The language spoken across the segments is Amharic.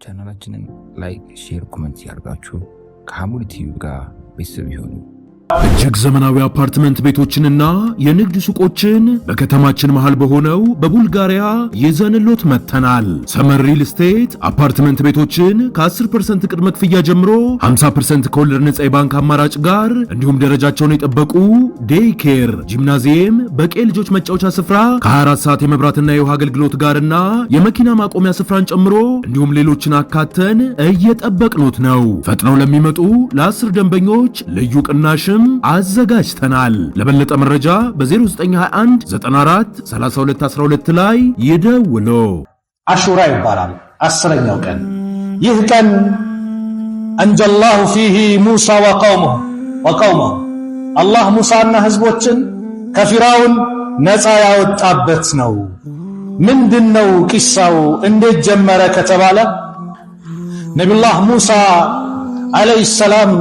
ቻናላችንን ላይክ፣ ሼር፣ ኮሜንት ያርጋችሁ ከሐሙድ ቲቪ ጋር ቤተሰብ ይሁኑ። እጅግ ዘመናዊ አፓርትመንት ቤቶችንና የንግድ ሱቆችን በከተማችን መሃል በሆነው በቡልጋሪያ ይዘንሎት መተናል። ሰመር ሪል ስቴት አፓርትመንት ቤቶችን ከ10% ቅድመ ክፍያ ጀምሮ 50% ከወለድ ነጻ የባንክ አማራጭ ጋር እንዲሁም ደረጃቸውን የጠበቁ ዴይ ኬር፣ ጂምናዚየም፣ በቂ ልጆች መጫወቻ ስፍራ ከ24 ሰዓት የመብራትና የውሃ አገልግሎት ጋርና የመኪና ማቆሚያ ስፍራን ጨምሮ እንዲሁም ሌሎችን አካተን እየጠበቅኑት ነው። ፈጥነው ለሚመጡ ለ10 ደንበኞች ልዩ ቅናሽ አዘጋጅተናል። ለበለጠ መረጃ በ0921 94 32 12 ላይ ይደውሉ። አሹራ ይባላል 10ኛው ቀን። ይህ ቀን አንጀላሁ ፊሂ ሙሳ ወቀውመሁ አላህ ሙሳና ህዝቦችን ከፊራውን ነፃ ያወጣበት ነው። ምንድነው ቂሳው? እንዴት ጀመረ ከተባለ ነብዩላህ ሙሳ አለይሂ ሰላም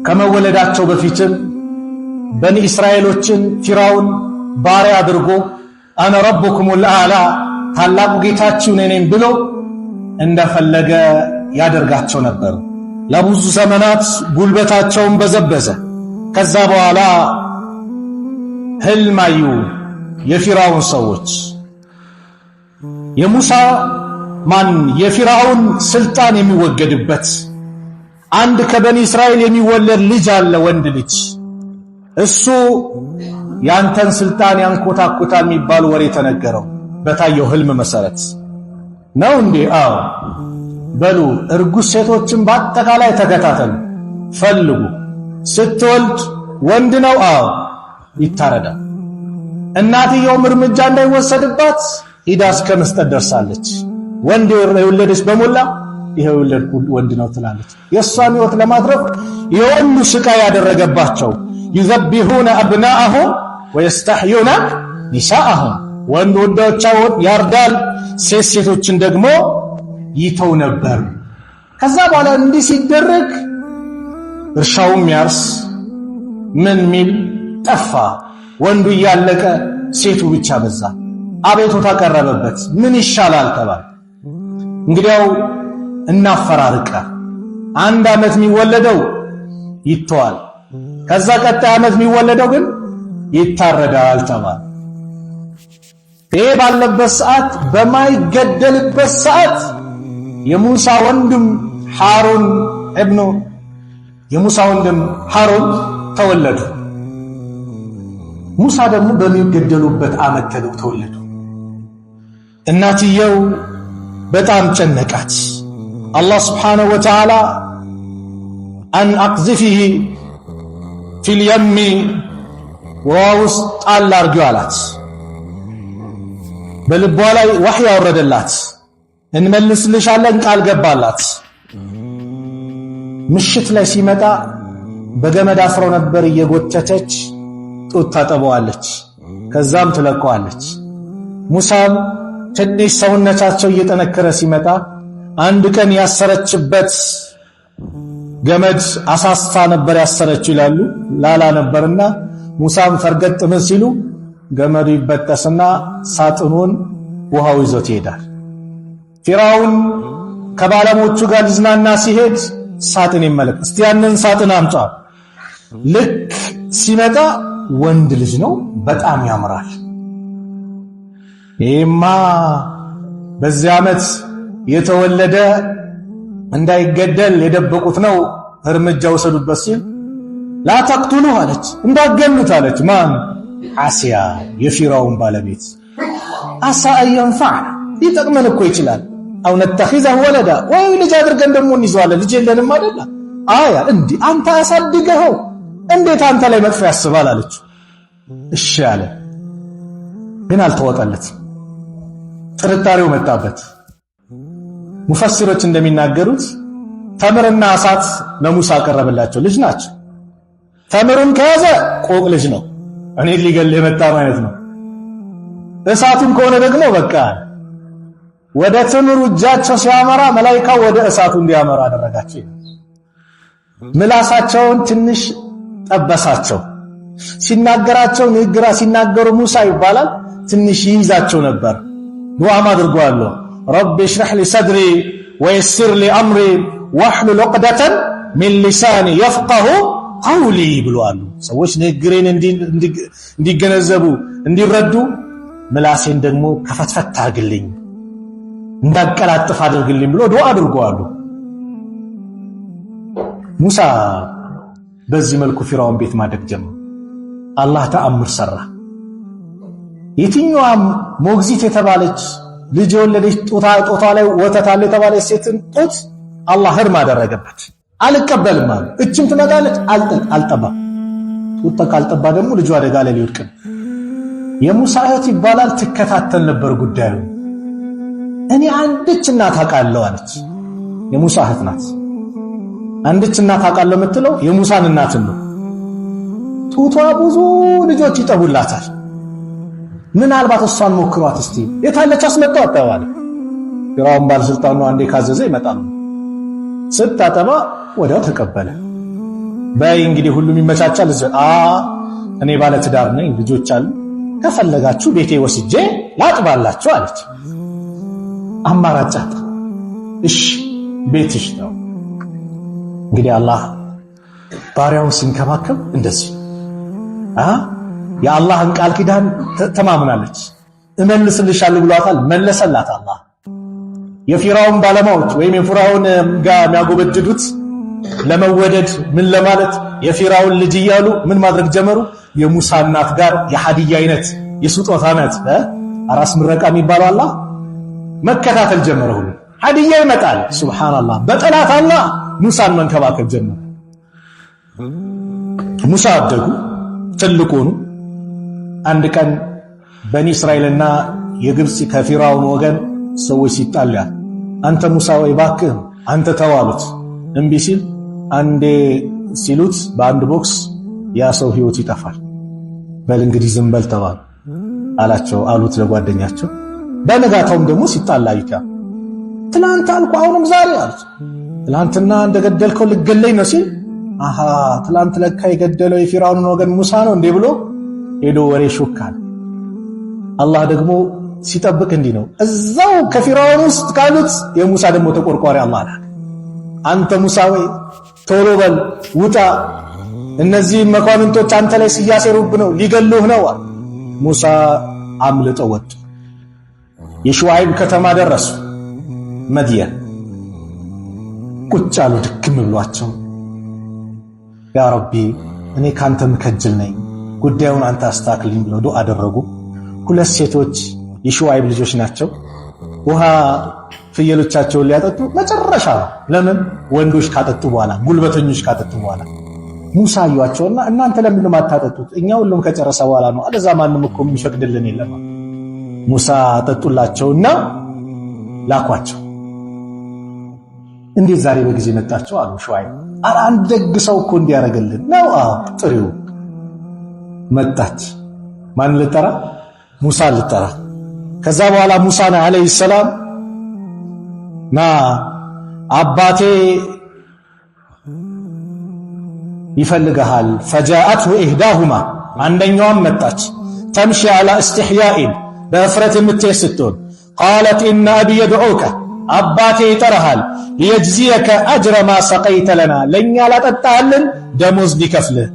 ከመወለዳቸው በፊትም በኒ እስራኤሎችን ፊራውን ባሪያ አድርጎ አነ ረቡኩሙል አዕላ ታላቁ ጌታችሁ ነኝ ብሎ እንደፈለገ ያደርጋቸው ነበር። ለብዙ ዘመናት ጉልበታቸውን በዘበዘ። ከዛ በኋላ ህልም አዩ የፊራውን ሰዎች። የፊራውን ስልጣን የሚወገድበት አንድ ከበኒ እስራኤል የሚወለድ ልጅ አለ፣ ወንድ ልጅ። እሱ ያንተን ስልጣን ያንኮታኩታል የሚባል ወሬ ተነገረው በታየው ህልም መሰረት ነው እንዴ? አዎ። በሉ እርጉዝ ሴቶችን በአጠቃላይ ተከታተሉ፣ ፈልጉ። ስትወልድ ወንድ ነው፣ አዎ፣ ይታረዳል። እናትየውም እርምጃ እንዳይወሰድባት ሂዳ እስከ መስጠት ደርሳለች። ወንድ የወለደች በሞላ ይሄው ወንድ ነው ትላለች። የሷን ህይወት ለማትረፍ የወንዱ ስቃይ ያደረገባቸው ይዘብሁነ አብናአሁም ወይስተህዩነ ኒሳአሁም፣ ወንዶቻቸውን ያርዳል፣ ሴቶችን ደግሞ ይተው ነበር። ከዛ በኋላ እንዲህ ሲደረግ እርሻውም ያርስ ምን ሚል ጠፋ። ወንዱ እያለቀ ሴቱ ብቻ በዛ። አቤቱታ ቀረበበት። ምን ይሻላል ተባለ። እንግዲያው እናፈራርቀ። 1 ዓመት የሚወለደው ይተዋል፣ ከዛ ቀጣይ ዓመት የሚወለደው ግን ይታረዳል ተባለ። ይሄ ባለበት ሰዓት፣ በማይገደልበት ሰዓት የሙሳ ወንድም ሃሩን ተወለዱ። ሙሳ ደግሞ በሚገደሉበት ዓመት ተወለዱ። እናትየው በጣም ጨነቃት። አላህ ስብሓነሁ ወተዓላ አን አቅዝፊሂ ፊል የሚ ውሃ ውስጥ ጣል አርጊው አላት። በልቧ ላይ ወህይ ያወረደላት፣ እንመልስልሻለን ቃል ገባላት። ምሽት ላይ ሲመጣ በገመድ አስረው ነበር፣ እየጎተተች ጡት ታጠበዋለች፣ ከዛም ትለቀዋለች። ሙሳም ትንሽ ሰውነታቸው እየጠነከረ ሲመጣ አንድ ቀን ያሰረችበት ገመድ አሳስታ ነበር ያሰረችው ይላሉ። ላላ ነበርና ሙሳም ፈርገጥ ምን ሲሉ ገመዱ ይበጠስና ሳጥኑን ውሃው ይዞት ይሄዳል። ፊራውን ከባለሞቹ ጋር ሊዝናና ሲሄድ ሳጥን ይመለክ። እስቲ ያንን ሳጥን አምጣ። ልክ ሲመጣ ወንድ ልጅ ነው፣ በጣም ያምራል። ይሄማ በዚህ ዓመት የተወለደ እንዳይገደል የደበቁት ነው፣ እርምጃ ወሰዱበት ሲል ላተቅቱሉ አለች፣ እንዳገሉት አለች። ማን? አሲያ፣ የፊራውን ባለቤት። አሳ አየንፋዕ፣ ይጠቅመን እኮ ይችላል። አው ነተኺዘሁ ወለዳ፣ ወይ ልጅ አድርገን ደግሞ እንይዘዋለን፣ ልጅ የለንም አይደል? አያ እንዲህ አንተ አሳድገኸው እንዴት አንተ ላይ መጥፎ ያስባል አለች። እሺ አለ፣ ግን አልተወጣለትም። ጥርጣሬው መጣበት። ሙፈሲሮች እንደሚናገሩት ተምርና እሳት ለሙሳ ቀረበላቸው። ልጅ ናቸው። ተምሩን ከያዘ ቆቅ ልጅ ነው፣ እኔ ሊገል የመጣ ማለት ነው። እሳቱን ከሆነ ደግሞ በቃ ወደ ተምሩ እጃቸው ሲያመራ መላእክታው ወደ እሳቱ እንዲያመራ አደረጋቸው። ምላሳቸውን ትንሽ ጠበሳቸው። ሲናገራቸው ንግግራ ሲናገሩ ሙሳ ይባላል ትንሽ ይይዛቸው ነበር። ዱዓም አድርጓለሁ። ረቢ ሽረሕ ሊ ሰድሪ ወየስር ሊ አምሪ ወሕሉል ዑቅደተን ሚን ሊሳኒ የፍቀሁ ቀውሊ ብለዋል። ሰዎች ንግግሬን እንዲገነዘቡ እንዲረዱ ምላሴን ደግሞ ከፈትፈት አድርግልኝ እንዳቀላጥፍ አድርግልኝ ብሎ ዱዓ አድርጓል። ሙሳ በዚህ መልኩ ፊርዓውን ቤት ማደግ ጀመረ። አላህ ተአምር ሰራ። የትኛዋም ሞግዚት የተባለች ልጅ የወለደች ጦታ ላይ ወተት አለ የተባለች ሴትን ጦት አላህ ህርም አደረገበት። አልቀበልም አለ። እችም ትመጣለች አልጠባ ጡት ካልጠባ ደግሞ ልጇ አደጋ ላይ ሊወድቅ ነው። የሙሳ እህት ይባላል ትከታተል ነበር ጉዳዩ። እኔ አንድች እናት አውቃለሁ አለች። የሙሳ እህት ናት። አንድች እናት አውቃለሁ የምትለው የሙሳን እናት ነው። ጡቷ ብዙ ልጆች ይጠቡላታል። ምናልባት እሷን ሞክሯት እስቲ የታለች አስመጣው ተባለ። ፊርዓውን ባለስልጣኑ አንዴ ካዘዘ ይመጣል። ስታጠባ ወዲያው ተቀበለ። በይ እንግዲህ ሁሉም ይመቻቻል። እኔ ባለ ትዳር ነኝ፣ ልጆች አሉ፣ ከፈለጋችሁ ቤቴ ወስጄ ላጥባላችሁ አለች። አማራጭ አጣ። እሺ ቤትሽ ነው። እንግዲህ አላህ ባሪያውን ሲንከባከብ እንደዚህ የአላህን ቃል ኪዳን ተማምናለች። እመልስልሻለሁ ብሏታል፣ መለሰላት አላህ። የፊርዓውን ባለማዎች ወይም የፊርዓውን ጋር የሚያጎበድዱት ለመወደድ ምን ለማለት የፊርዓውን ልጅ እያሉ ምን ማድረግ ጀመሩ? የሙሳ እናት ጋር የሐዲያ አይነት የስጦታ አይነት አራስ ምረቃ የሚባለው አላህ መከታተል ጀመረ። ሁሉ ሐዲያ ይመጣል። ሱብሃንአላህ። በጠላት አላህ ሙሳን መንከባከብ ጀመረ። ሙሳ አደጉ፣ ትልቁኑ አንድ ቀን በኒ እስራኤልና የግብጽ ከፊርዓውን ወገን ሰዎች ሲጣሉ አንተ ሙሳ ወይ ባክህ አንተ ተዋሉት። እምቢ ሲል አንዴ ሲሉት በአንድ ቦክስ ያ ሰው ህይወት ይጠፋል። በል እንግዲህ ዝም በል ተባሉ አላቸው አሉት ለጓደኛቸው። በነጋታውም ደግሞ ሲጣላ ይታ ትላንት አልኩ አሁንም ዛሬ አሉት። ትላንትና እንደገደልከው ልገለኝ ነው ሲል ትላንት ለካ የገደለው የፊርዓውን ወገን ሙሳ ነው እንዴ ብሎ ሄዶ ወሬ ሾካል። አላህ ደግሞ ሲጠብቅ እንዲህ ነው። እዛው ከፊርዓውን ውስጥ ካሉት የሙሳ ደግሞ ተቆርቋሪ አላህ አለ። አንተ ሙሳ ወይ ቶሎ በል ውጣ፣ እነዚህ መኳንንቶች አንተ ላይ ሲያሴሩብ ነው ሊገሉህ ነው። ሙሳ አምልጠው ወጡ። የሹዓይብ ከተማ ደረሱ። መድየን ቁጭ አሉ ድክም ብሏቸው። ያ ረቢ እኔ ካንተ ምከጅል ነኝ፣ ጉዳዩን አንተ አስተካክልኝ ብለው ዱዓ አደረጉ። ሁለት ሴቶች የሹዓይብ ልጆች ናቸው። ውሃ ፍየሎቻቸውን ሊያጠጡ መጨረሻ ነው። ለምን ወንዶች ካጠጡ በኋላ ጉልበተኞች ካጠጡ በኋላ ሙሳ አዩአቸውና እናንተ ለምን ማታጠጡት? እኛ ሁሉም ከጨረሰ በኋላ ነው። አለዛ ማንም እኮ የሚፈቅድልን የለም። ሙሳ አጠጡላቸውና ላኳቸው። እንዴት ዛሬ በጊዜ መጣችሁ አሉ ሹዓይብ። ኧረ አንድ ደግ ሰው እኮ እንዲያረጋልን ነው። ጥሪው መጣች። ማን ልጠራ? ሙሳ ልጠራ። ከዛ በኋላ ሙሳ አለይሂ ሰላም ና አባቴ ይፈልግሃል። ፈጃአትሁ ኢህዳሁማ አንደኛዋም መጣች። ተምሺ አላ እስትሕያኢን በእፍረት የምትሄድ ስትሆን ቃለት ኢነ አቢ የድዑከ አባቴ ይጠራሃል ሊየጅዚየከ አጅረ ማ ሰቀይተ ለና ለእኛ ላጠጣህልን ደሞዝ ሊከፍልህ።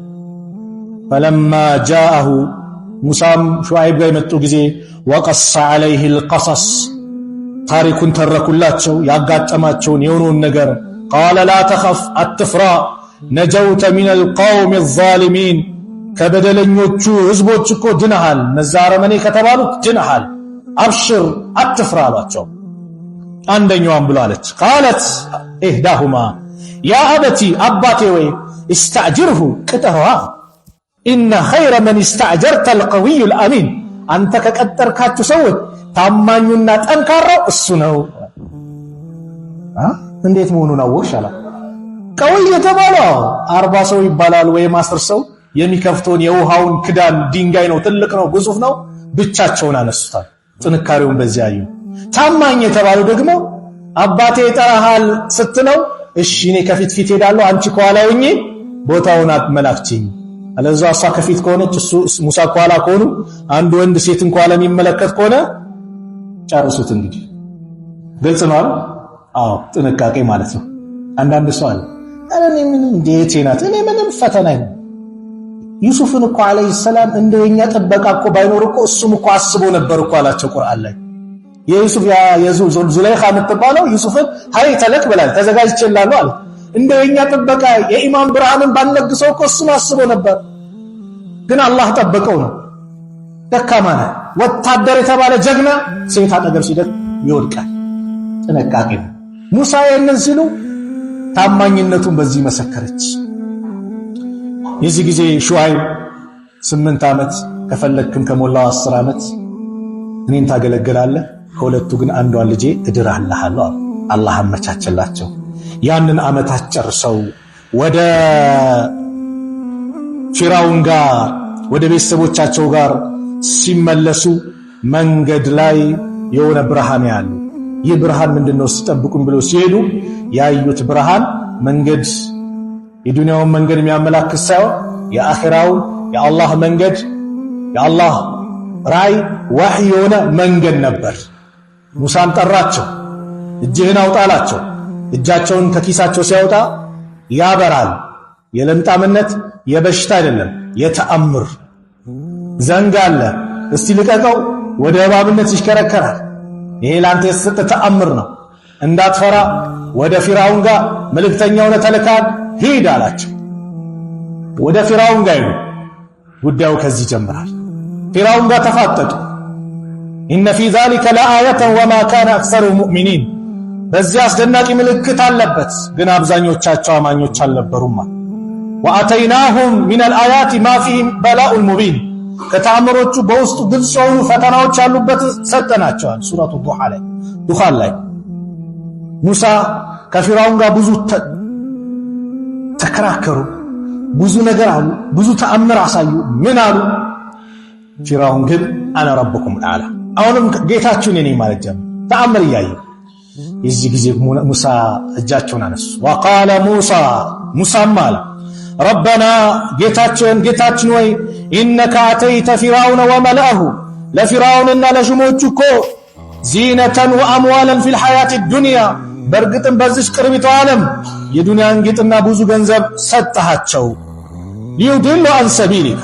ፈለማ ጃአሁ ሙሳም ሹዓይብ ጋር የመጡ ጊዜ ወቀሰ ዐለይህ ልቀሰስ ታሪኩን ተረኩላቸው፣ ያጋጠማቸውን የሆነውን ነገር። ቃለ ላ ተኸፍ አትፍራ፣ ነጀውተ ሚነል ቀውሚ ዛሊሚን ከበደለኞቹ ህዝቦች እኮ ድነሃል፣ እነዛ አረመኔ ከተባሉት ድነሃል፣ አብሽር አትፍራ አሏቸው። አንደኛዋም ብሎ አለች ቃለት ኢህዳሁማ ያ አበቲ አባቴ ወይ እስተዕጅርሁ ቅጠሯ ኢነ ኸይረ መን እስተዕጀርተ አልቀዊዩ ልአሚን አንተ ከቀጠርካችሁ ሰዎች ታማኙና ጠንካራው እሱ ነው። እንዴት መሆኑን አወቅሽ አላት። ቀውይ የተባለው 40 ሰው ይባላል ወይም 10 ሰው የሚከፍተውን የውሃውን ክዳን ድንጋይ ነው፣ ትልቅ ነው፣ ግዙፍ ነው። ብቻቸውን አነሱታል። ጥንካሬውን በዚያ አዩ። ታማኝ የተባለው ደግሞ አባቴ ይጠራሃል ስትለው እሺ እኔ ከፊት ፊት ሄዳለሁ አንቺ ከኋላ ሆኜ ቦታውን አትመላክቺኝ። አለዛ እሷ ከፊት ከሆነች እሱ ሙሳ ከኋላ ከሆኑ አንድ ወንድ ሴትን ከኋላ የሚመለከት ከሆነ ጨርሱት እንግዲህ ግልጽ ነው አይደል? አዎ ጥንቃቄ ማለት ነው። አንዳንድ ሰው አለ እኔ ምንም እንዴት ይናት እኔ ምንም ፈተና ነው። ዩሱፍን እኮ አለይሂ ሰላም እንደኛ ጥበቃ እኮ ባይኖር እኮ እሱም እኮ አስቦ ነበር እኮ አላቸው ቁርአን ላይ። የዩሱፍ ዙለይኻ የምትባለው ዩሱፍን ሀይ ተለክ ብላል ተዘጋጅቼላለሁ አለ። እንደኛ ጥበቃ የኢማን ብርሃንን ባንለግሰው እኮ እሱም አስቦ ነበር፣ ግን አላህ ጠበቀው ነው። ደካማ ነው ወታደር የተባለ ጀግና ሴት አጠገብ ሲደርስ ይወድቃል። ጥንቃቄ ነው። ሙሳ ይህንን ሲሉ ታማኝነቱን በዚህ መሰከረች። የዚህ ጊዜ ሹዓይብ 8 ዓመት ከፈለክም ከሞላው 10 ዓመት እኔን ታገለግላለህ፣ ከሁለቱ ግን አንዷን ልጄ እድርሃለሁ አለ። አላህ አመቻቸላቸው። ያንን ዓመታት ጨርሰው ወደ ፊራውን ጋር ወደ ቤተሰቦቻቸው ጋር ሲመለሱ መንገድ ላይ የሆነ ብርሃን ያሉ። ይህ ብርሃን ምንድነው ሲጠብቁን ብለው ሲሄዱ ያዩት ብርሃን መንገድ የዱንያውን መንገድ የሚያመላክት ሳይሆን የአኺራውን የአላህ መንገድ የአላህ ራእይ ወህይ የሆነ መንገድ ነበር። ሙሳን ጠራቸው። እጅህን አውጣላቸው። እጃቸውን ከኪሳቸው ሲያወጣ ያበራል። የለምጣምነት የበሽታ አይደለም፣ የተአምር ዘንግ አለ። እስቲ ልቀቀው፣ ወደ እባብነት ይሽከረከራል። ይሄ ላንተ የተሰጠ ተአምር ነው። እንዳትፈራ፣ ወደ ፊራውን ጋር መልእክተኛው ተልከሃል፣ ሂድ አላቸው። ወደ ፊራውን ጋር ሄዱ። ጉዳዩ ከዚህ ጀምራል። ፊራውን ጋር ተፋጠጡ። ኢነ ፊ ዛሊከ ለአየተን ወማ ካነ አክሰሩ ሙእሚኒን፣ በዚህ አስደናቂ ምልክት አለበት፣ ግን አብዛኞቻቸው አማኞች አልነበሩም። ወአተይናሁም ሚነል አያቲ ማ ፊሂ በላኡን ሙቢን፣ ከተአምሮቹ በውስጡ ግልጽ የሆኑ ፈተናዎች ያሉበት ሰጠናቸዋል። ሱረቱ ዱኻን ላይ ሙሳ ከፊራውን ጋር ብዙ ተከራከሩ፣ ብዙ ነገር አሉ፣ ብዙ ተአምር አሳዩ። ምን አሉ? ፊራውን ግን አነ ረብኩም አላ፣ አሁንም ጌታችሁ እኔ ነኝ ማለት ጀመረ። ተአምር እያየ የዚህ ጊዜ ሙሳ እጃቸውን አነሱ። ወቃለ ሙሳም አለ ረበና ጌታችን ወይ ኢነከ አተይተ ፊራውን ወመልአሁ፣ ለፊራውንና ለሹሞቹ እኮ ዚነተን ወአምዋለን ፊል ሐያት ዱንያ፣ በእርግጥም በዚች ቅርቢቷ ዓለም የዱንያን ጌጥና ብዙ ገንዘብ ሰጠሃቸው። ሊዩድሉ አን ሰቢሊከ፣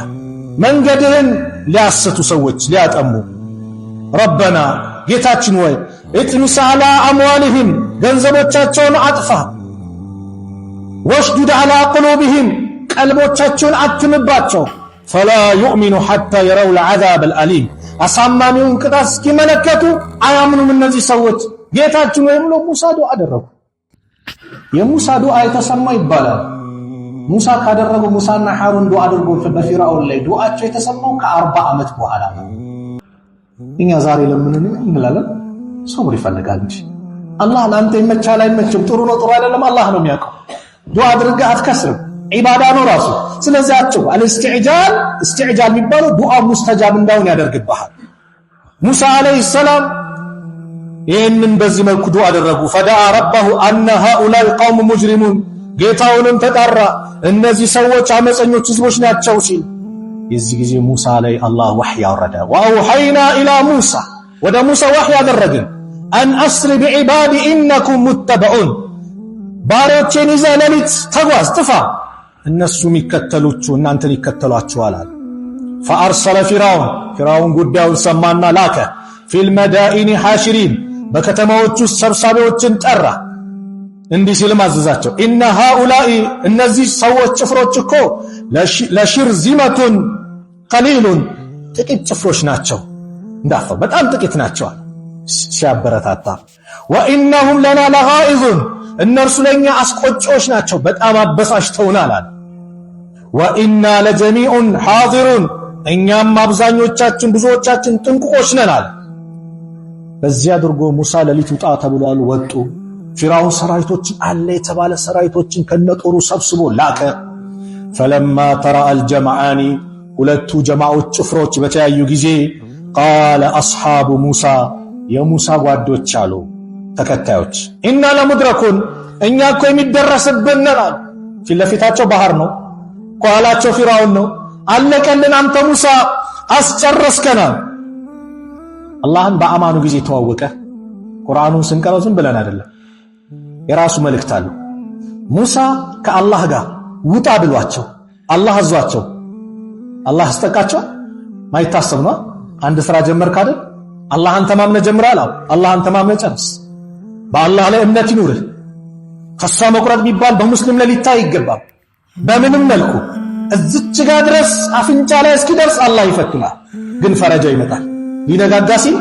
መንገድህን ሊያሰቱ ሰዎች ሊያጠሙ። ረበና ጌታችን ወይ እጥሚስ አላ አምዋልህም፣ ገንዘቦቻቸውን አጥፋ። ወሽዱድ አላ ቁሉብህም፣ ቀልቦቻቸውን አትምባቸው። ፈላ ዩእሚኑ ሐታ የረው ልዓዛብ አልአሊም፣ አሳማሚውን ቅጣት እስኪመለከቱ አያምኑም እነዚህ ሰዎች። ጌታችን ወይ ብሎ ሙሳ ዱዓ አደረጉ። የሙሳ ዱዓ የተሰማ ይባላል። ሙሳ ካደረጉ ሙሳና ሐሩን ዱዓ አድርጎ በፊራውን ላይ ዱዓቸው የተሰማው ከ40 ዓመት በኋላ ነው። እኛ ዛሬ ለምንን እንላለን? ሶብር ይፈልጋል እንጂ አላህ ለአንተ ይመቻል አይመችም፣ ጥሩ ነው ጥሩ አይደለም አላህ ነው የሚያውቀው። ዱዓ አድርገህ አትከስርም፣ ዒባዳ ነው ራሱ። ስለዚህ አጭው እስትዕጃል የሚባለው ዱዓ ሙስተጃብ እንዳውን ያደርግብሃል። ሙሳ አለይሂ ሰላም ይህንን በዚህ መልኩ ዱዓ አደረጉ። ፈደዓ ረበሁ አነ ሃኡላኢ ቀውም ሙጅሪሙን፣ ጌታውንም ተጣራ እነዚህ ሰዎች አመፀኞች ህዝቦች ናቸው ሲል፣ የዚህ ጊዜ ሙሳ ላይ አላህ ወህይ አወረደ። ወአውሐይና ኢላ ሙሳ፣ ወደ ሙሳ ወህይ አደረግን። አን አስሪ ቢዒባዲ ኢነኩም ሙተበዑን፣ ባሮቼን ይዘህ ሌሊት ተጓዝ ጥፋ፣ እነሱም እናንተን ይከተሏችኋል አለ። ፈአርሰለ ፊራውን ጉዳዩን ሰማና ላከ። ፊል መዳኢኒ ሓሽሪን፣ በከተማዎች ውስጥ ሰብሳቢዎችን ጠራ። እንዲህ ሲልም አዘዛቸው፣ ኢነ ሃኡላኢ፣ እነዚህ ሰዎች ጭፍሮች እኮ ለሽርዚመቱን ቀሊሉን፣ ጥቂት ጭፍሮች ናቸው፣ እንዳፈው በጣም ጥቂት ናቸው ሲያበረታታ። ወኢነሁም ለና ለጋኢዙን፣ እነርሱ ለኛ አስቆጮች ናቸው፣ በጣም አበሳጭተውናል አለ። ወኢና ለጀሚዑን ሓዚሩን፣ እኛም አብዛኞቻችን ብዙዎቻችን ጥንቁቆች ነን አለ። በዚህ አድርጎ ሙሳ ሌሊት ውጣ ተብሏል፣ ወጡ። ፊራውን ሰራዊቶችን አለ የተባለ ሰራዊቶችን ከነጦሩ ሰብስቦ ላከ። ፈለማ ተራአ አልጀምዓኒ፣ ሁለቱ ጀማዓዎች ጭፍሮች በተያዩ ጊዜ ቃለ አስሓቡ ሙሳ፣ የሙሳ ጓዶች አሉ ተከታዮች፣ ኢና ለሙድረኩን፣ እኛ እኮ የሚደረስብን ነን አሉ። ፊት ለፊታቸው ባህር ነው፣ ከኋላቸው ፊራውን ነው። አለቀልን፣ አንተ ሙሳ አስጨረስከናል። አላህን በአማኑ ጊዜ ተዋወቀ። ቁርአኑን ስንቀረው ዝም ብለን አይደለም፣ የራሱ መልእክት አለው። ሙሳ ከአላህ ጋር ውጣ ብሏቸው አላህ አዟቸው አላህ አስጠቃቸው። ማይታሰብ ነው። አንድ ስራ ጀመርክ አይደል? አላህን ተማምነ ጀምራል። አላህን ተማምነ ጨርስ። በአላህ ላይ እምነት ይኑርህ። ተስፋ መቁረጥ ቢባል በሙስሊም ላይ ሊታይ አይገባም። በምንም መልኩ እዝች ጋር ድረስ አፍንጫ ላይ እስኪደርስ አላህ ይፈትናል። ግን ፈረጃው ይመጣል። ሊነጋጋ ሲል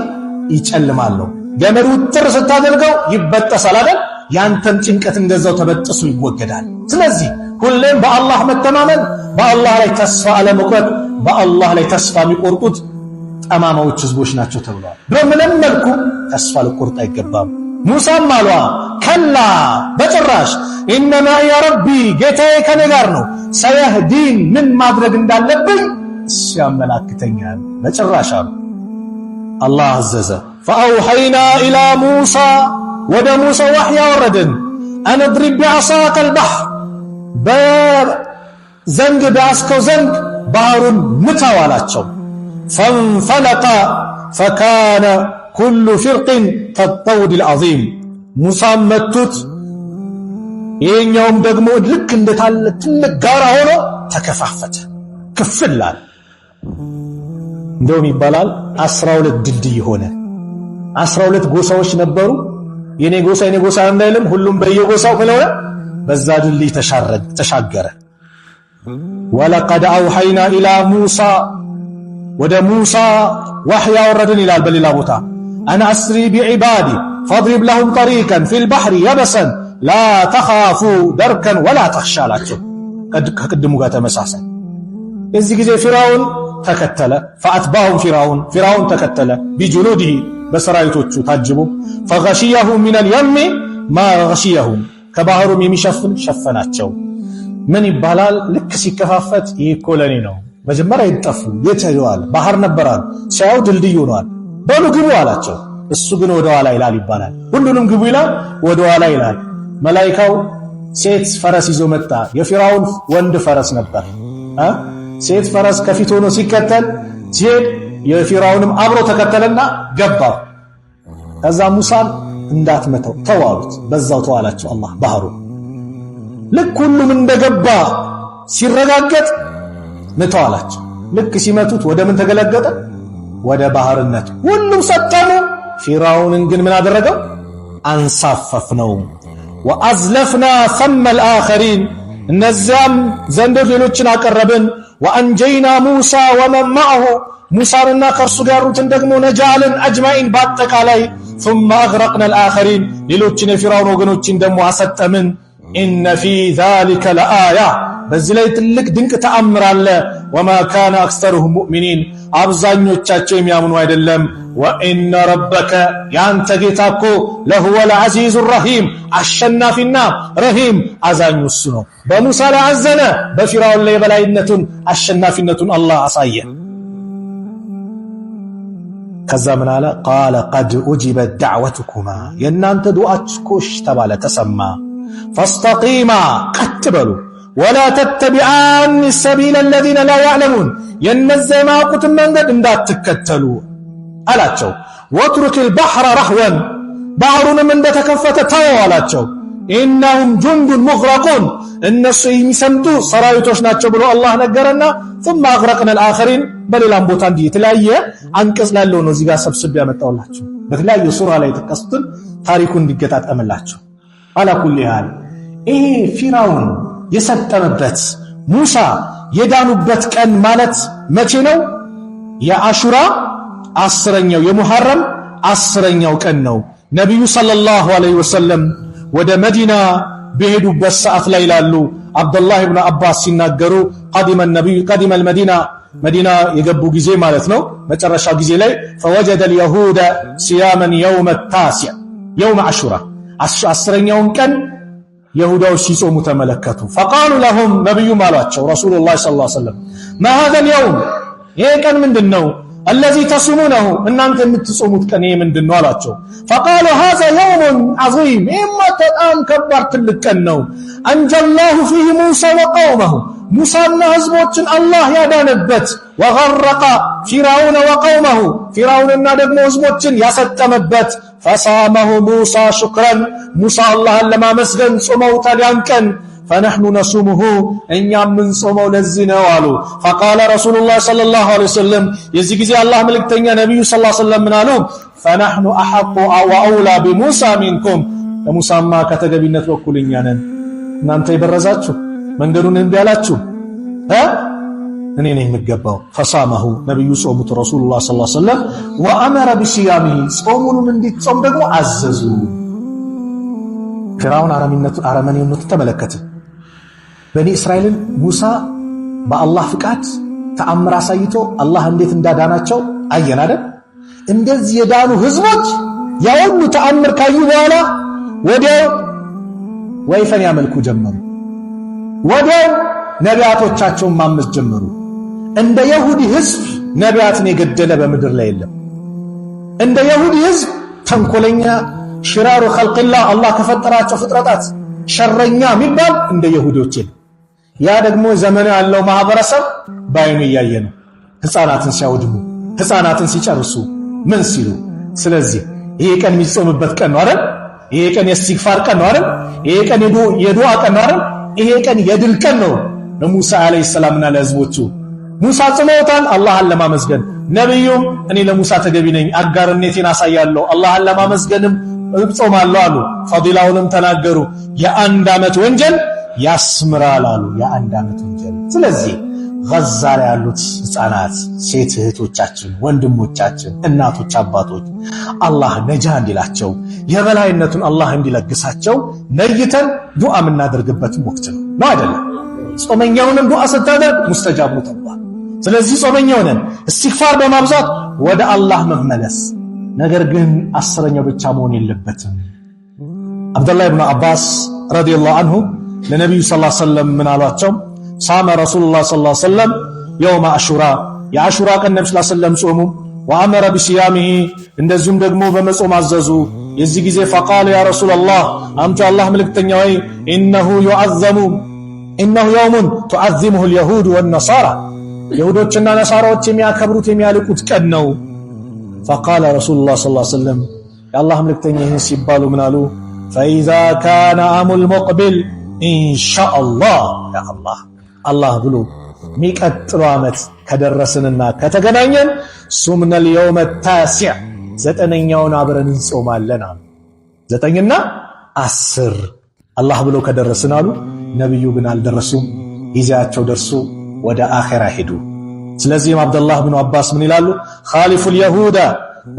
ይጨልማል። ገመዱ ትር ስታደርገው ይበጠሳል አይደል? ያንተም ጭንቀት እንደዛው ተበጥሶ ይወገዳል። ስለዚህ ሁሌም በአላህ መተማመን፣ በአላህ ላይ ተስፋ አለመቁረጥ። በአላህ ላይ ተስፋ የሚቆርጡት ጠማማዎች ህዝቦች ናቸው ተብሏል። በምንም መልኩ ተስፋ ልቆርጥ አይገባም። ሙሳም አሏ ከላ በጭራሽ ኢነማ ያ ረቢ ጌታዬ ከኔ ጋር ነው፣ ሰየህዲን ምን ማድረግ እንዳለብኝ እሱ ያመላክተኛል። በጭራሽ አሉ። አላህ አዘዘ። ፈአውሐይና ኢላ ሙሳ ወደ ሙሳ ወህይ አወረድን። አንድሪብ ቢዐሳከ አልበሕር በዘንግ በያዝከው ዘንግ ባህሩን ምታው አላቸው። ፈንፈለቀ ፈካነ ኩሉ ፊርቅን ከጠውድ ልዓዚም። ሙሳም መቱት፣ ይሄኛውም ደግሞ ልክ እንደታለ ትልቅ ጋራ ሆኖ ተከፋፈተ፣ ክፍላል። እንደውም ይባላል 12 ድልድይ ሆነ። 12 ጎሳዎች ነበሩ። የኔ ጎሳ እንዳይልም ሁሉም በየጎሳው ብለውና በዛ ድልድይ ተሻገረ። ወለቀድ አውሐይና ኢላ ሙሳ ወደ ሙሳ ወህይ አወረድን ይላል በሌላ ቦታ። አን አስሪ ቢዒባዲ ፈድሪብ ለሁም ጠሪቀን ፊል ባህሪ የበሰን ላ ተኻፉ ደርከን ወላ ተኽሻ አላቸው። ከቅድሙ ጋር ተመሳሳይ። የዚህ ጊዜ ፊራውን ተከተለ። ፈአትባሁም ፊራውን ተከተለ ቢጁኑዲሂ በሰራዊቶቹ ታጅቡ። ፈገሺየሁም ሚነል የሚ ማ ገሺየሁም ከባህሩም የሚሸፍን ሸፈናቸው። ምን ይባላል? ልክ ሲከፋፈት ይህ እኮ ለኔ ነው። መጀመሪያ ይጠፉ የት ሄደዋል? ባህር ነበራል። ሲያዩ ድልድይ ሆኗል። በሉ ግቡ አላቸው። እሱ ግን ወደ ኋላ ይላል ይባላል። ሁሉንም ግቡ ይላል፣ ወደ ኋላ ይላል። መላኢካው ሴት ፈረስ ይዞ መጣ። የፊራውን ወንድ ፈረስ ነበር። ሴት ፈረስ ከፊት ሆኖ ሲከተል ሲሄድ የፊራውንም አብሮ ተከተለና ገባ። ከዛ ሙሳን እንዳትመተው ተዋሉት። በዛው ተዋላቸው አላህ ባህሩ። ልክ ሁሉም እንደገባ ሲረጋገጥ ምተዋላቸው። ልክ ሲመቱት ወደ ምን ተገለገጠ? ወደ ባህርነት። ሁሉም ሰጠሙ። ፊራውንን ግን ምን አደረገው? አንሳፈፍ ነው። ወአዝለፍና ሰመ አልአኸሪን እነዚያም ዘንድ ሌሎችን አቀረብን። ወአንጀይና ሙሳ ወመን መዐሁ ሙሳንና ከእርሱ ጋር ያሉትን ደግሞ ነጃልን አጅማኢን በአጠቃላይ ثم أغرقنا الآخرين ሌሎችን የፊራውን ወገኖችን ደግሞ አሰጠምን። ኢነ ፊ ዛሊከ ለአያ በዚህ ላይ ትልቅ ድንቅ ተአምር አለ። ወማ ካነ አክሰሩሁም ሙእሚኒን አብዛኞቻቸው የሚያምኑ አይደለም። ወኢነ ረበከ ያንተ ጌታ እኮ ለሁወል ዐዚዙ ረሂም አሸናፊና ረሂም አዛኙ እሱ ነው። በሙሳ ላይ አዘነ፣ በፊራውን ላይ የበላይነቱን አሸናፊነቱን አላህ አሳየ። ከዛ ምን አለ? ቃለ ቀድ ኡጂበት ዳዕወቱኩማ የእናንተ ዱዓችኮሽ ተባለ ተሰማ። ፈስተቂማ ቀጥ በሉ ወላ ተተቢዓን ሰቢለ ለዚነ ላ ያዕለሙን የነዚያ የማያውቁትን መንገድ እንዳትከተሉ አላቸው። ወትሩክ ልባሕረ ረህወን ባህሩንም እንደተከፈተ ተወው አላቸው። ኢነሁም ጁንዱን ሙግረቁን እነሱ የሚሰምጡ ሰራዊቶች ናቸው ብሎ አላህ ነገረና ثم أغرقنا الآخرين በሌላም ቦታ እንዲህ የተለያየ አንቀጽ ላለው ነው እዚህ ጋር ሰብስቤ ያመጣውላችሁ በተለያየ ሱራ ላይ ተቀስጥን ታሪኩን እንዲገጣጠምላችሁ። አላ ኩሊ ሃል ይሄ ፊራውን የሰጠመበት ሙሳ የዳኑበት ቀን ማለት መቼ ነው? የአሹራ 10ኛው የሙሐረም 10ኛው ቀን ነው። ነብዩ ሰለላሁ ዐለይሂ ወሰለም ወደ መዲና በሄዱበት ሰዓት ላይ ይላሉ አብዱላህ ኢብኑ አባስ ሲናገሩ ቀዲመ መዲና የገቡ ጊዜ ማለት ነው። መጨረሻ ጊዜ ላይ فوجد اليهود صياما يوم التاسع يوم عاشوراء 10ኛውን ቀን يهوداዎች ሲጾሙ ተመለከቱ። فقالوا لهم ነብዩ ማሏቸው ረሱላህ ሰለላሁ ዐለይሂ ወሰለም ما هذا اليوم ይሄ ቀን ምንድነው? الذي تصومونه እናንተ የምትጾሙት ቀን ይሄ ምንድነው አላቸው። فقالوا هذا يوم عظيم إما تقام كبر ትልቅ ቀን ነው። أنجى الله فيه موسى وقومه ሙሳና ህዝቦችን አላህ ያዳነበት ወገረቀ ፊርዓውን ወቀውመሁ ፊርዓውንና ደግሞ ህዝቦችን ያሰጠመበት ፈሳመሁ ሙሳ ሽክረን ሙሳ አላህን ለማመስገን ጾመውታል ያን ቀን فنحن نصومه እኛም ምን ጾመው ለዚህ ነው አሉ فقال رسول الله صلى الله عليه وسلم የዚህ ጊዜ አላህ መልእክተኛ ነብዩ ሰለላሁ ዐለይሂ ወሰለም ምን አሉ فنحن احق واولى بموسى منكم ለሙሳማ ከተገቢነት በኩል እኛ ነን እናንተ ይበረዛችሁ መንገዱን እንቢ ያላችሁ እኔ ነኝ የምገባው فصامه ነብዩ ጾሙት ረሱላህ ሰለላሁ ዐለይሂ ወሰለም وامر بصيامه ጾሙንም እንዲጾም ደግሞ አዘዙ ፍርዓውን አረመኔነቱ ተመለከተ በኒ እስራኤልን ሙሳ በአላህ ፍቃድ ተአምር አሳይቶ አላህ እንዴት እንዳዳናቸው አየን አይደል እንደዚህ የዳኑ ህዝቦች ያውኑ ተአምር ካዩ በኋላ ወዲያው ወይፈን ያመልኩ ጀመሩ ወዲያው ነቢያቶቻቸውን ማመጽ ጀመሩ እንደ ይሁዲ ህዝብ ነቢያትን የገደለ በምድር ላይ የለም እንደ ይሁዲ ህዝብ ተንኮለኛ ሽራሩ ኸልቅላህ አላህ ከፈጠራቸው ፍጥረታት ሸረኛ የሚባል እንደ ይሁዶች ያ ደግሞ ዘመኑ ያለው ማህበረሰብ ባይኑ ያየ ነው ህፃናትን ሲያወድሙ ህፃናትን ሲጨርሱ ምን ሲሉ ስለዚህ ይሄ ቀን የሚጾምበት ቀን ነው አይደል ይሄ ቀን የእስትግፋር ቀን ነው አይደል ይሄ ቀን የዱዓ ቀን ነው አይደል ይሄ ቀን የድል ቀን ነው ለሙሳ አለይሂ ሰላምና ለህዝቦቹ ሙሳ ጾመውታል አላህን ለማመስገን ነብዩም እኔ ለሙሳ ተገቢ ነኝ አጋርነቴን አሳያለሁ አላህን ለማመስገንም ጾማለሁ አሉ ፈዲላውንም ተናገሩ የአንድ አመት ወንጀል ያስምራል አሉ የአንድ አመት ወንጀል ስለዚህ ጋዛ ላይ ያሉት ህፃናት ሴት እህቶቻችን ወንድሞቻችን እናቶች አባቶች አላህ ነጃ እንዲላቸው የበላይነቱን አላህ እንዲለግሳቸው ነይተን ዱዓ የምናደርግበት ወቅት ነው አይደለም ጾመኛውንም ዱዓ ስታደርግ ሙስተጃብ ነው ተብሏል ስለዚህ ጾመኛውንም እስትግፋር በማብዛት ወደ አላህ መመለስ ነገር ግን አስረኛው ብቻ መሆን የለበትም አብዱላህ ኢብኑ አባስ ረዲየላሁ ዐንሁ ለነብዩ ሰለላሁ ዐለይሂ ወሰለም ምን አሏቸው صام رسول الله صلى الله عليه وسلم يوم عاشوراء يا عاشوراء كان النبي صلى الله عليه وسلم صوموا وامر بصيامه እንደዚሁም ደግሞ በመጾም አዘዙ የዚህ ጊዜ فقال يا رسول الله አንተ አላህ መልእክተኛ ወይ انه يوم تعظمه اليهود والنصارى ይሁዶችና ነሳራዎች የሚያከብሩት የሚያልቁት ቀን ነው فقال رسول الله صلى الله عليه وسلم يا الله መልእክተኛ ይህን ሲባሉ ምን አሉ فاذا كان عام المقبل ان شاء الله يا الله ብሎ ሚቀጥለው አመት ከደረስንና ከተገናኘን ሱምና اليوم التاسع ዘጠነኛውን አብረን እንጾማለን አሉ ዘጠኝና 10 አላህ ብሎ ከደረስን አሉ ነብዩ ግን አልደረሱም ጊዜያቸው ደርሶ ወደ አኺራ ሄዱ ስለዚህም አብዱላህ ኢብኑ አባስ ምን ይላሉ خالف اليهود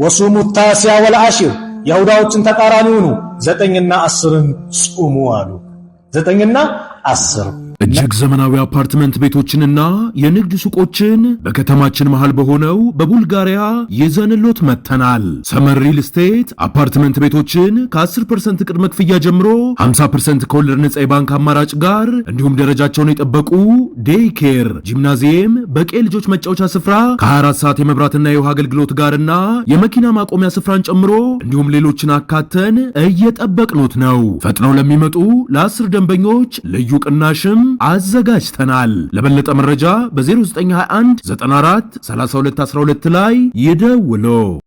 وصوموا التاسع والعاشر ይሁዳዎችን ተቃራኒ ሆኑ ዘጠኝና 10ን ጾሙ አሉ ዘጠኝና 10 እጅግ ዘመናዊ አፓርትመንት ቤቶችንና የንግድ ሱቆችን በከተማችን መሃል በሆነው በቡልጋሪያ ይዘንሎት መተናል። ሰመር ሪል ስቴት አፓርትመንት ቤቶችን ከ10% ቅድመ ክፍያ ጀምሮ 50% ከወለድ ነጻ የባንክ አማራጭ ጋር እንዲሁም ደረጃቸውን የጠበቁ ዴይ ኬር፣ ጂምናዚየም፣ በቂ ልጆች መጫወቻ ስፍራ ከ24 ሰዓት የመብራትና የውሃ አገልግሎት ጋርና የመኪና ማቆሚያ ስፍራን ጨምሮ እንዲሁም ሌሎችን አካተን እየጠበቅኖት ነው። ፈጥነው ለሚመጡ ለ10 ደንበኞች ልዩ ቅናሽም አዘጋጅተናል። ለበለጠ መረጃ በ0921 94 32 12 ላይ ይደውሉ።